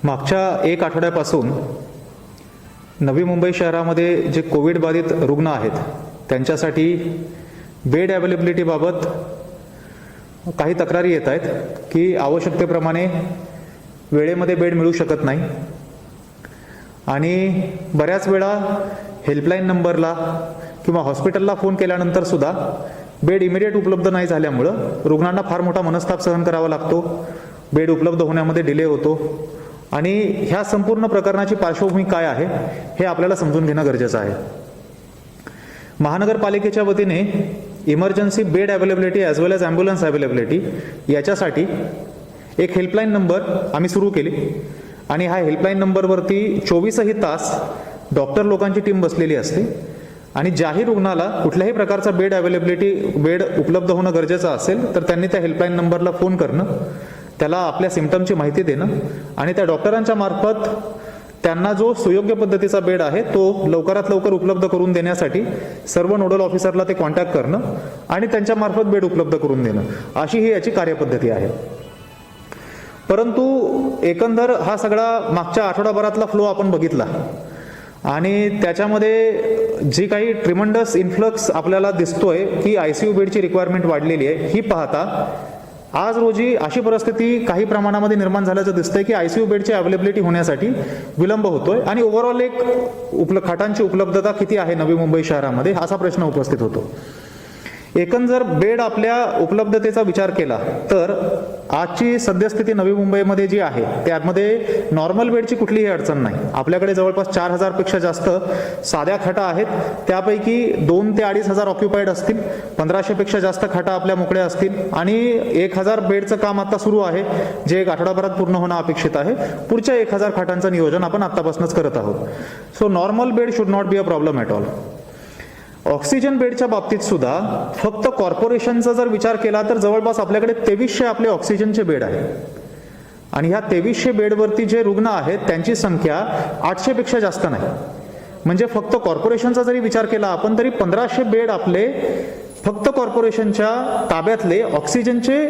मागच्या एक आठवड्यापासून नवी मुंबई शहरामध्ये जे कोविड बाधित रुग्ण आहेत त्यांच्यासाठी बेड अवेलेबिलिटीबाबत काही तक्रारी येत आहेत की आवश्यकतेप्रमाणे वेळेमध्ये बेड मिळू शकत नाही आणि बऱ्याच वेळा हेल्पलाईन नंबरला किंवा हॉस्पिटलला फोन केल्यानंतर सुद्धा बेड इमिडिएट उपलब्ध नाही झाल्यामुळं रुग्णांना फार मोठा मनस्ताप सहन करावा लागतो, बेड उपलब्ध होण्यामध्ये डिले होतो आणि ह्या संपूर्ण प्रकरणाची पार्श्वभूमी काय आहे हे आपल्याला समजून घेणं गरजेचं आहे. महानगरपालिकेच्या वतीने इमर्जन्सी बेड अवेलेबिलिटी ॲज वेल एज ॲम्ब्युलन्स अवेलेबिलिटी याच्यासाठी एक हेल्पलाईन नंबर आम्ही सुरू केली आणि ह्या हेल्पलाईन नंबरवरती 24ही तास डॉक्टर लोकांची टीम बसलेली असते आणि ज्याही रुग्णाला कुठल्याही प्रकारचा बेड उपलब्ध होणं गरजेचं असेल तर त्यांनी त्या हेल्पलाईन नंबरला फोन करणं, त्याला आपल्या सिम्पटमची माहिती देणं आणि त्या डॉक्टरांच्या मार्फत त्यांना जो सुयोग्य पद्धतीचा बेड आहे तो लवकरात लवकर उपलब्ध करून देण्यासाठी सर्व नोडल ऑफिसरला ते कॉन्टॅक्ट करणं आणि त्यांच्या मार्फत बेड उपलब्ध करून देणं, अशी ही याची कार्यपद्धती आहे. परंतु एकंदर हा सगळा मागच्या आठवडाभरातला फ्लो आपण बघितला आणि त्याच्यामध्ये जी काही ट्रिमंडस इन्फ्लक्स आपल्याला दिसतोय की आयसीयू बेडची रिक्वायरमेंट वाढलेली आहे, ही पाहता आज रोजी अशी परिस्थिती काही प्रमाणामध्ये निर्माण झाल्याचं दिसतंय की आयसीयू बेडची अवेलेबिलिटी होण्यासाठी विलंब होतोय आणि ओव्हरऑल एक खाटांची उपलब्धता किती आहे नवी मुंबई शहरामध्ये असा प्रश्न उपस्थित होतो. एकंदर बेड आपल्या उपलब्धतेचा विचार केला तर आजची सद्यस्थिती नवी मुंबईमध्ये जी आहे त्यामध्ये नॉर्मल बेडची कुठलीही अडचण नाही. आपल्याकडे जवळपास 4000 पेक्षा जास्त साध्या खाटा आहेत, त्यापैकी 2 ते 2500 ऑक्युपाईड असतील, 1500 पेक्षा जास्त खाटा आपल्या मोकळ्या असतील आणि 1000 बेडचं काम आता सुरू आहे जे एक आठवडाभरात पूर्ण होणं अपेक्षित आहे. पुढच्या 1000 खाटांचं नियोजन आपण आतापासूनच करत आहोत. So normal bed should not be a problem at all. Oxygen बेडच्या बाबतीत सुद्धा फक्त कॉर्पोरेशनचा जर विचार केला तर जवळपास आपल्याकडे 2300 आपले ऑक्सिजनचे बेड आहेत आणि ह्या 2300 बेडवरती जे रुग्ण आहेत त्यांची संख्या 800 पेक्षा जास्त नाही. म्हणजे फक्त कॉर्पोरेशनचा जरी विचार केला आपण तरी 1500 बेड आपले फक्त कॉर्पोरेशनच्या ताब्यातले ऑक्सिजनचे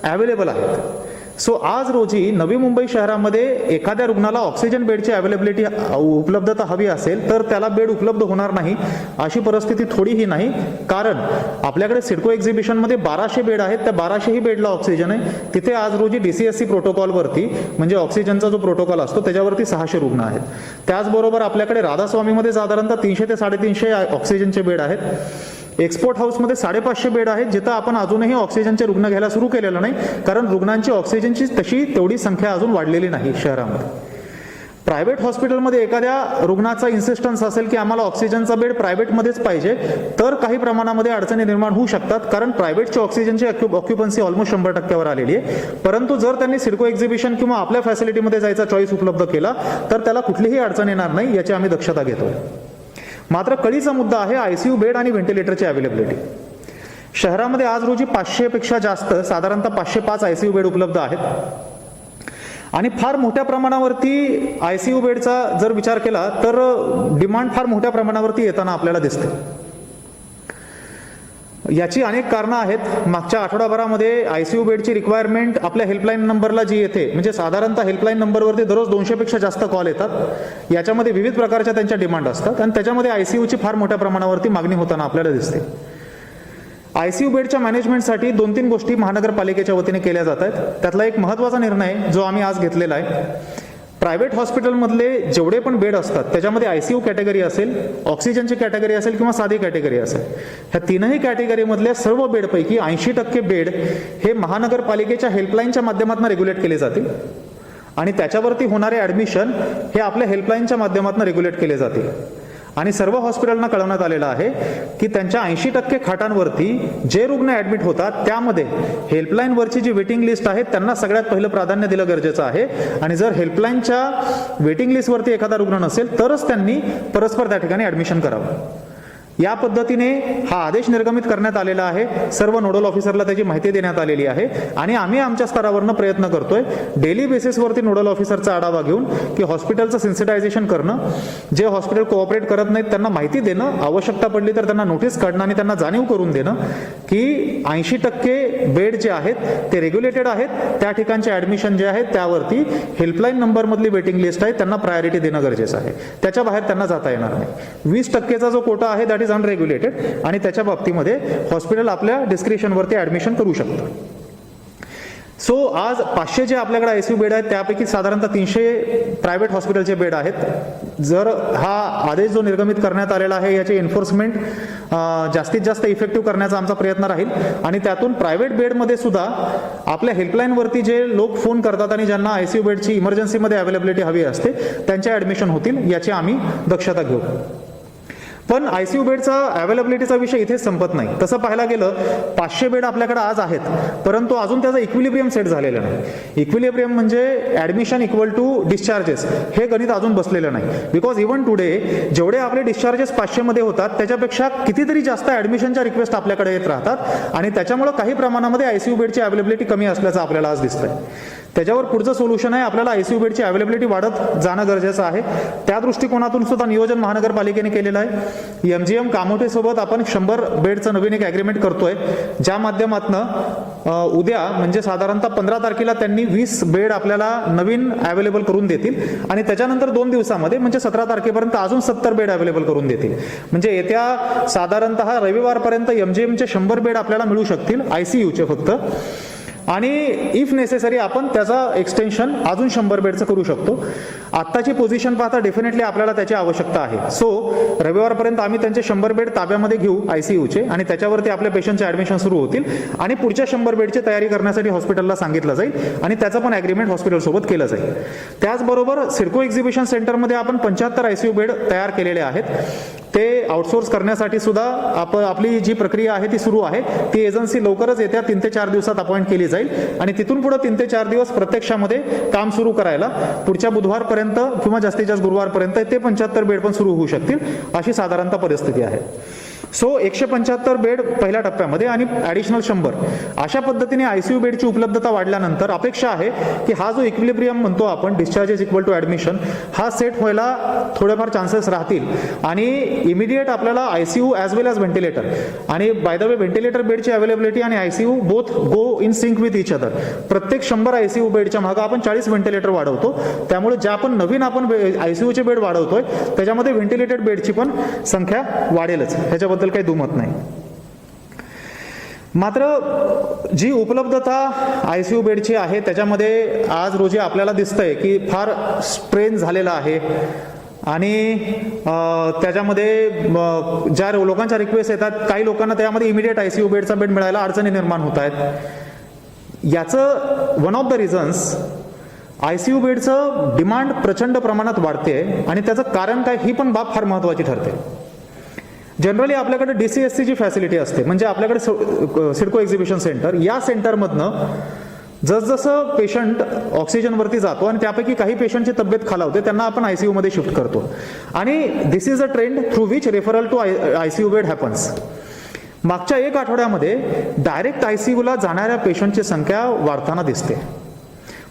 अवेलेबल आहेत. सो आज रोजी नवी मुंबई शहरामध्ये एखाद्या रुग्णाला ऑक्सिजन बेडची अवेलेबिलिटी उपलब्धता हवी असेल तर त्याला बेड उपलब्ध होणार नाही अशी परिस्थिती थोडीही नाही, कारण आपल्याकडे सिडको एक्झिबिशनमध्ये 1200 बेड आहेत, त्या 1200ही बेडला ऑक्सिजन आहे. तिथे आज रोजी DCSC प्रोटोकॉलवरती म्हणजे ऑक्सिजनचा जो प्रोटोकॉल असतो त्याच्यावरती 600 रुग्ण आहेत. त्याचबरोबर आपल्याकडे राधास्वामीमध्ये साधारणतः 300 ते 350 ऑक्सिजनचे बेड आहेत. एक्सपोर्ट हाऊसमध्ये 550 बेड आहेत जिथं आपण अजूनही ऑक्सिजनचे रुग्ण घ्यायला सुरू केलेलं नाही, कारण रुग्णांची ऑक्सिजनची तेवढी संख्या अजून वाढलेली नाही शहरामध्ये. प्रायव्हेट हॉस्पिटलमध्ये एखाद्या रुग्णाचा इन्सिस्टन्स असेल की आम्हाला ऑक्सिजनचा बेड प्रायव्हेटमध्येच पाहिजे तर काही प्रमाणामध्ये अडचणी निर्माण होऊ शकतात, कारण प्रायव्हेटची ऑक्सिजनची ऑक्युपन्सी ऑलमोस्ट 100%वर आलेली आहे. परंतु जर त्यांनी सिडको एक्झिबिशन किंवा आपल्या फॅसिलिटीमध्ये जायचा चॉईस उपलब्ध केला तर त्याला कुठलीही अडचण येणार नाही, याची आम्ही दक्षता घेतोय. मात्र कळीचा मुद्दा आहे आयसीयू बेड आणि व्हेंटिलेटरची अवेलेबिलिटी. शहरामध्ये आज रोजी 500 पेक्षा जास्त साधारणतः 505 आयसीयू बेड उपलब्ध आहेत आणि फार मोठ्या प्रमाणावरती आयसीयू बेडचा जर विचार केला तर डिमांड फार मोठ्या प्रमाणावरती येताना आपल्याला दिसते. याची अनेक कारणं आहेत. मागच्या आठवडाभरामध्ये आयसीयू बेडची रिक्वायरमेंट आपल्या हेल्पलाईन नंबरला जी येते म्हणजे साधारणतः हेल्पलाईन नंबरवरती दररोज 200 पेक्षा जास्त कॉल येतात. याच्यामध्ये विविध प्रकारच्या त्यांच्या डिमांड असतात आणि त्याच्यामध्ये आयसीयूची फार मोठ्या प्रमाणावरती मागणी होताना आपल्याला दिसते. आयसीयू बेडच्या मॅनेजमेंटसाठी 2-3 गोष्टी महानगरपालिकेच्या वतीने केल्या जात आहेत. त्यातला एक महत्त्वाचा निर्णय जो आम्ही आज घेतलेला आहे, प्रायव्हेट हॉस्पिटलमधले जेवढे पण बेड असतात त्याच्यामध्ये आयसीयू कॅटेगरी असेल, ऑक्सिजनची कॅटेगरी असेल किंवा साधी कॅटेगरी असेल, ह्या तीनही कॅटेगरीमधल्या सर्व बेडपैकी 80% बेड हे महानगरपालिकेच्या हेल्पलाईनच्या माध्यमातून रेग्युलेट केले जातील आणि त्याच्यावरती होणारे ॲडमिशन हे आपल्या हेल्पलाईनच्या माध्यमातून रेग्युलेट केले जातील. आणि सर्व हॉस्पिटलना कळवण्यात आलेलं आहे की त्यांच्या 80% खाटांवरती जे रुग्ण ॲडमिट होतात त्यामध्ये हेल्पलाईनवरची जी वेटिंग लिस्ट आहे त्यांना सगळ्यात पहिलं प्राधान्य दिलं गरजेचं आहे आणि जर हेल्पलाईनच्या वेटिंग लिस्टवरती एखादा रुग्ण नसेल तरच त्यांनी परस्पर त्या ठिकाणी ॲडमिशन करावं. या पद्धतीने हा आदेश निर्गमित करण्यात आलेला आहे. सर्व नोडल ऑफिसरला त्याची माहिती देण्यात आलेली आहे आणि आम्ही आमच्या स्तरावरनं प्रयत्न करतोय डेली बेसिसवरती नोडल ऑफिसरचा आढावा घेऊन की हॉस्पिटलचं सेन्सिटायझेशन करणं, जे हॉस्पिटल कोऑपरेट करत नाहीत त्यांना माहिती देणं, आवश्यकता पडली तर त्यांना नोटीस काढणं आणि त्यांना जाणीव करून देणं की 80% बेड जे आहेत ते रेग्युलेटेड आहेत, त्या ठिकाणचे ॲडमिशन जे आहेत त्यावरती हेल्पलाईन नंबरमधली वेटिंग लिस्ट आहे, त्यांना प्रायोरिटी देणं गरजेचं आहे. त्याच्या बाहेर त्यांना जाता येणार नाही. 20%चा जो कोटा आहे दॅट इज अनरेग्युलेटेड आणि त्याच्या बाबतीमध्ये हॉस्पिटल आपल्या डिस्क्रिशनवरती ॲडमिशन करू शकतं. सो आज 500 जे आपल्याकडे आयसीयू बेड आहेत त्यापैकी साधारणतः 300 प्रायव्हेट हॉस्पिटलचे बेड आहेत. जर हा आदेश जो निर्गमित करण्यात आलेला आहे याची एन्फोर्समेंट जास्तीत जास्त इफेक्टिव्ह करण्याचा आमचा प्रयत्न राहील आणि त्यातून प्रायव्हेट बेडमध्ये सुद्धा आपल्या हेल्पलाईनवरती जे लोक फोन करतात आणि ज्यांना आयसीयू बेडची इमर्जन्सीमध्ये अवेलेबिलिटी हवी असते त्यांचे ॲडमिशन होतील याची आम्ही दक्षता घेऊ. पण आयसीयू बेडचा अवेलेबिलिटीचा विषय इथेच संपत नाही. तसं पाहायला गेलं 500 बेड आपल्याकडे आज आहेत, परंतु अजून त्याचा इक्विलिब्रियम सेट झालेला नाही. इक्विलिब्रियम म्हणजे ॲडमिशन इक्वल टू डिस्चार्जेस, हे गणित अजून बसलेलं नाही. बिकॉज इव्हन टुडे जेवढे आपले डिस्चार्जेस 500 मध्ये होतात त्याच्यापेक्षा कितीतरी जास्त ॲडमिशनच्या रिक्वेस्ट आपल्याकडे येत राहतात आणि त्याच्यामुळे काही प्रमाणामध्ये आयसीयू बेडची अवेलेबिलिटी कमी असल्याचं आपल्याला आज दिसतंय. त्याच्यावर पुढचं सोल्युशन आहे आपल्याला आयसीयू बेडची अवेलेबिलिटी वाढत जाणं गरजेचं आहे. त्या दृष्टिकोनातून सुद्धा नियोजन महानगरपालिकेने केलेलं आहे. MGM कामोठे सोबत आपण 100 बेडचं नवीन एक ॲग्रीमेंट करतोय, ज्या माध्यमातनं उद्या म्हणजे साधारणतः 15 तारखेला त्यांनी 20 बेड आपल्याला नवीन अवेलेबल करून देतील आणि त्याच्यानंतर 2 दिवसामध्ये म्हणजे 17 तारखेपर्यंत अजून 70 बेड अवेलेबल करून देतील. म्हणजे येत्या साधारणतः रविवारपर्यंत MGMचे 100 बेड आपल्याला मिळू शकतील आयसीयूचे फक्त. आणि इफ नेसेसरी आपण त्याचा एक्सटेन्शन अजून 100 बेडचं करू शकतो. आत्ताची पोझिशन पाहता डेफिनेटली आपल्याला त्याची आवश्यकता आहे. सो रविवारपर्यंत आम्ही त्यांचे 100 बेड ताब्यामध्ये घेऊ आयसीयूचे आणि त्याच्यावरती आपल्या पेशंटचे ॲडमिशन सुरू होतील आणि पुढच्या 100 बेडची तयारी करण्यासाठी हॉस्पिटलला सांगितलं जाईल आणि त्याचं पण ॲग्रीमेंट हॉस्पिटलसोबत केलं जाईल. त्याचबरोबर सिडको एक्झिबिशन सेंटरमध्ये आपण 75 आयसीयू बेड तयार केलेले आहेत. ते आउटसोर्स करण्यासाठी सुद्धा आपली जी प्रक्रिया आहे ती सुरू आहे. ती एजन्सी लवकरच येत्या 3 ते 4 दिवसात अपॉइंट केली जाईल आणि तिथून पुढे 3 ते 4 दिवस प्रत्यक्षामध्ये काम सुरू करायला पुढच्या बुधवारपर्यंत किंवा जास्तीत जास्त गुरुवारपर्यंत ते 75 बेड पण सुरू होऊ शकतील अशी साधारणतः परिस्थिती आहे. सो 175 बेड पहिल्या टप्प्यामध्ये आणि ॲडिशनल 100 अशा पद्धतीने आयसीयू बेडची उपलब्धता वाढल्यानंतर अपेक्षा आहे की हा जो इक्विलिब्रियम म्हणतो आपण डिस्चार्जेस इक्वल टू ॲडमिशन हा सेट व्हायला थोडेफार चान्सेस राहतील आणि इमिडिएट आपल्याला आयसीयू ॲज वेल ॲज व्हेंटिलेटर आणि बाय द वे व्हेंटिलेटर बेडची अवेलेबिलिटी आणि ICU both go in sync with each other. प्रत्येक 100 आयसीयू बेडच्या मागे आपण 40 व्हेंटिलेटर वाढवतो. त्यामुळे ज्या आपण नवीन आपण आयसीयूचे बेड वाढवतोय त्याच्यामध्ये व्हेंटिलेटेड बेडची पण संख्या वाढेलच, ह्याच्याबद्दल काही दुमत नाही. मात्र जी उपलब्धता आयसीयू बेडची आहे त्याच्यामध्ये आज रोजी आपल्याला दिसतंय की फार स्ट्रेन झालेला आहे आणि त्याच्यामध्ये ज्या लोकांच्या रिक्वेस्ट येतात काही लोकांना त्यामध्ये इमिडिएट आयसीयू बेडचा बेड मिळायला अडचणी निर्माण होत आहेत. याचं one of the reasons ICU बेडचं डिमांड प्रचंड प्रमाणात वाढते आणि त्याचं कारण काय ही पण बाब फार महत्त्वाची ठरते. जनरली आपल्याकडे DCSCची फॅसिलिटी असते म्हणजे आपल्याकडे सिडको एक्झिबिशन सेंटर, या सेंटरमधनं जसजसं पेशंट ऑक्सिजनवरती जातो आणि त्यापैकी काही पेशंटची तब्येत खालावते त्यांना आपण आयसीयूमध्ये शिफ्ट करतो आणि this is a trend through which referral to ICU bed happens. मागच्या 1 आठवड्यामध्ये डायरेक्ट आयसीयूला जाणाऱ्या पेशंटची संख्या वाढताना दिसते.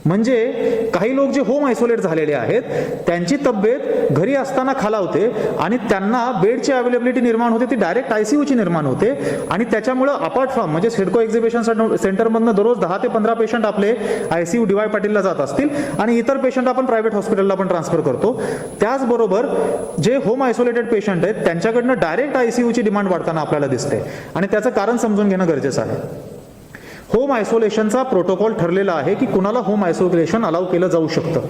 म्हणजे काही लोक जे होम आयसोलेट झालेले आहेत त्यांची तब्येत घरी असताना खालावते आणि त्यांना बेडची अवेलेबिलिटी निर्माण होते ती डायरेक्ट आयसीयूची निर्माण होते आणि त्याच्यामुळं अपार्ट फ्रॉम म्हणजे सिडको एक्झिबिशन सेंटरमधनं दररोज 10 ते 15 पेशंट आपले आयसीयू DY पाटीलला जात असतील आणि इतर पेशंट आपण प्रायव्हेट हॉस्पिटलला पण ट्रान्सफर करतो. त्याचबरोबर जे होम आयसोलेटेड पेशंट आहेत त्यांच्याकडनं डायरेक्ट आयसीयूची डिमांड वाढताना आपल्याला दिसते आणि त्याचं कारण समजून घेणं गरजेचं आहे. होम आयसोलेशनचा प्रोटोकॉल ठरलेला आहे की कुणाला होम आयसोलेशन अलाउ केलं जाऊ शकतं.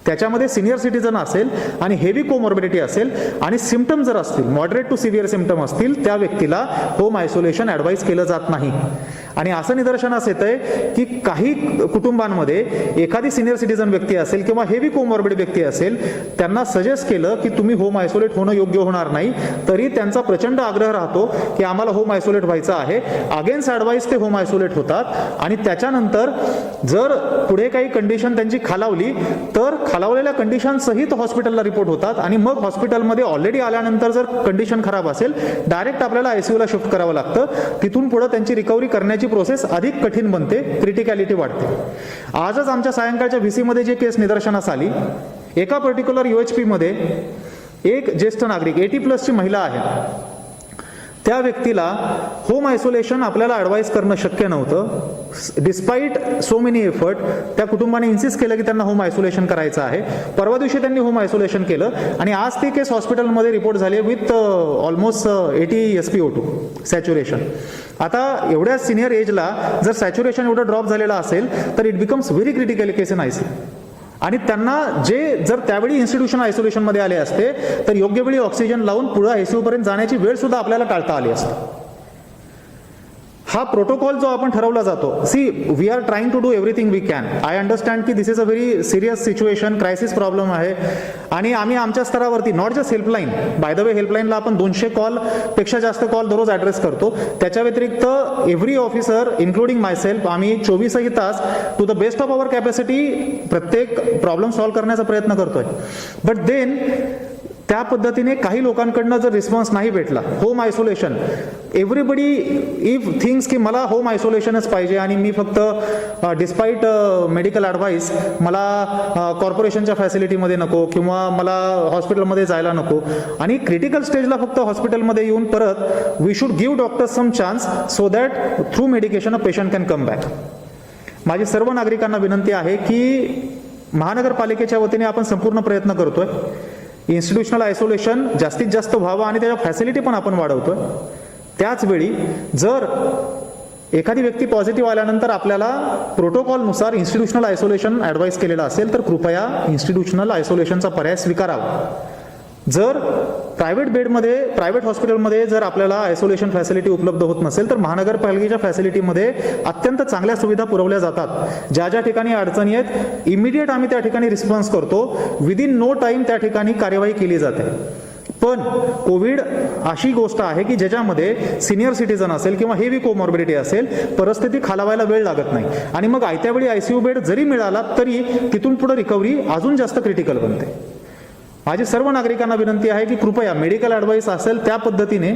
त्याच्यामध्ये सिनियर सिटीजन असेल आणि हेवी कोमॉर्बिडिटी असेल आणि सिम्पटम जर असतील मॉडरेट टू सिव्हिअर सिम्पटम असतील त्या व्यक्तीला होम आयसोलेशन ॲडवाईज केलं जात नाही. आणि असं निदर्शनास येत आहे की काही कुटुंबांमध्ये एखादी सिनियर सिटीजन व्यक्ती असेल किंवा हेवी कोमॉर्बिड व्यक्ती असेल, त्यांना सजेस्ट केलं की तुम्ही होम आयसोलेट होणं योग्य होणार नाही, तरी त्यांचा प्रचंड आग्रह राहतो की आम्हाला होम आयसोलेट व्हायचं आहे. अगेन्स्ट ॲडवाईस ते होम आयसोलेट होतात आणि त्याच्यानंतर जर पुढे काही कंडिशन त्यांची खालावली तर खालावलेल्या कंडिशन सहित हॉस्पिटलला रिपोर्ट होतात आणि मग हॉस्पिटलमध्ये ऑलरेडी आल्यानंतर जर कंडिशन खराब असेल डायरेक्ट आपल्याला आयसीयूला शिफ्ट करावं लागतं. तिथून पुढे त्यांची रिकव्हरी करण्याची प्रोसेस अधिक कठीण बनते, क्रिटिकॅलिटी वाढते. आजच आमच्या सायंकाळच्या व्हीसीमध्ये जी केस निदर्शनास आली, एका पर्टिक्युलर UHP मध्ये एक ज्येष्ठ नागरिक 80+ महिला आहे, त्या व्यक्तीला होम आयसोलेशन आपल्याला ॲडवाईस करणं शक्य नव्हतं. डिस्पाईट सो मेनी एफर्ट त्या कुटुंबाने इन्सिस्ट केलं की त्यांना होम आयसोलेशन करायचं आहे. परवा दिवशी त्यांनी होम आयसोलेशन केलं आणि आज ती केस हॉस्पिटलमध्ये रिपोर्ट झाली विथ ऑलमोस्ट 80 SpO2 सॅच्युरेशन. आता एवढ्या सिनियर एजला जर सॅच्युरेशन एवढं ड्रॉप झालेलं असेल तर it becomes very critical case in ICU. आणि त्यांना जे जर त्यावेळी इन्स्टिट्यूशन आयसोलेशनमध्ये आले असते तर योग्य वेळी ऑक्सिजन लावून पुढे ICU पर्यंत जाण्याची वेळ सुद्धा आपल्याला टाळता आली असते. हा प्रोटोकॉल जो आपण ठरवला जातो, see we are trying to do everything we can. I understand की this is a very serious situation, crisis problem आहे आणि आम्ही आमच्या स्तरावरती not just helpline, by the way हेल्पलाईनला आपण 200 कॉलपेक्षा जास्त कॉल दररोज ॲड्रेस करतो. त्याच्या व्यतिरिक्त एव्हरी ऑफिसर इन्क्लुडिंग मायसेल्फ आम्ही 24ही तास to the best of our capacity प्रत्येक प्रॉब्लेम सॉल्व्ह करण्याचा प्रयत्न करतोय. बट देन त्या पद्धतीने काही लोकांकडनं जर रिस्पॉन्स नाही भेटला, home isolation, everybody if things की मला होम आयसोलेशनच पाहिजे आणि मी फक्त डिस्पाईट मेडिकल ॲडवाईस मला कॉर्पोरेशनच्या फॅसिलिटीमध्ये नको किंवा मला हॉस्पिटलमध्ये जायला नको आणि क्रिटिकल स्टेजला फक्त हॉस्पिटलमध्ये येऊन परत we should give doctors some chance so that through medication a patient can come back. माझी सर्व नागरिकांना विनंती आहे की महानगरपालिकेच्या वतीने आपण संपूर्ण प्रयत्न करतोय, इन्स्टिट्यूशनल आयसोलेशन जास्तीत जास्त व्हावं आणि त्याच्या फॅसिलिटी पण आपण वाढवतोय. त्याचवेळी जर एखादी व्यक्ती पॉझिटिव्ह आल्यानंतर आपल्याला प्रोटोकॉलनुसार इन्स्टिट्यूशनल आयसोलेशन ॲडवाईस केलेलं असेल तर कृपया इन्स्टिट्यूशनल आयसोलेशनचा पर्याय स्वीकारावा. जर प्रायव्हेट हॉस्पिटलमध्ये जर आपल्याला आयसोलेशन फॅसिलिटी उपलब्ध होत नसेल तर महानगरपालिकेच्या फॅसिलिटीमध्ये अत्यंत चांगल्या सुविधा पुरवल्या जातात. ज्या ज्या ठिकाणी अडचणी आहेत इमिडिएट आम्ही त्या ठिकाणी रिस्पॉन्स करतो, विदिन नो टाईम त्या ठिकाणी कार्यवाही केली जाते. पण कोविड अशी गोष्ट आहे की ज्याच्यामध्ये सिनियर सिटीजन असेल किंवा हेवी कोमॉर्बिडिटी असेल, परिस्थिती खालावायला वेळ लागत नाही आणि मग आयत्या वेळी ICU बेड जरी मिळाला तरी तिथून पुढे रिकव्हरी अजून जास्त क्रिटिकल बनते. माझी सर्व नागरिकांना विनंती आहे की कृपया मेडिकल ॲडवाईस असेल त्या पद्धतीने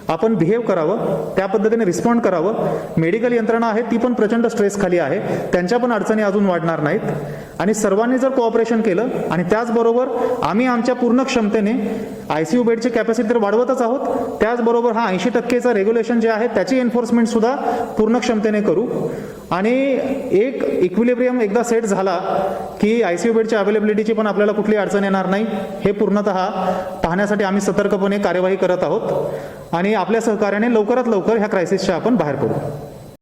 आपण बिहेव करावं, त्या पद्धतीने रिस्पॉन्ड करावं. मेडिकल यंत्रणा आहे ती पण प्रचंड स्ट्रेस खाली आहे, त्यांच्या पण अडचणी अजून वाढणार नाहीत आणि सर्वांनी जर कोऑपरेशन केलं आणि त्याचबरोबर आम्ही आमच्या पूर्ण क्षमतेने ICU बेडची कॅपॅसिटी तर वाढवतच आहोत, त्याचबरोबर हा 80% रेग्युलेशन जे आहे त्याची एन्फोर्समेंट सुद्धा पूर्ण क्षमतेने करू आणि एक इक्विलिब्रियम एकदा सेट झाला की ICU बेडच्या अवेलेबिलिटीची पण आपल्याला कुठली अडचण येणार नाही, हे पूर्णतः पाहण्यासाठी आम्ही सतर्कपणे कार्यवाही करत आहोत आणि आपल्या सहकार्याने लवकरात लवकर ह्या क्रायसिसच्या आपण बाहेर पडू.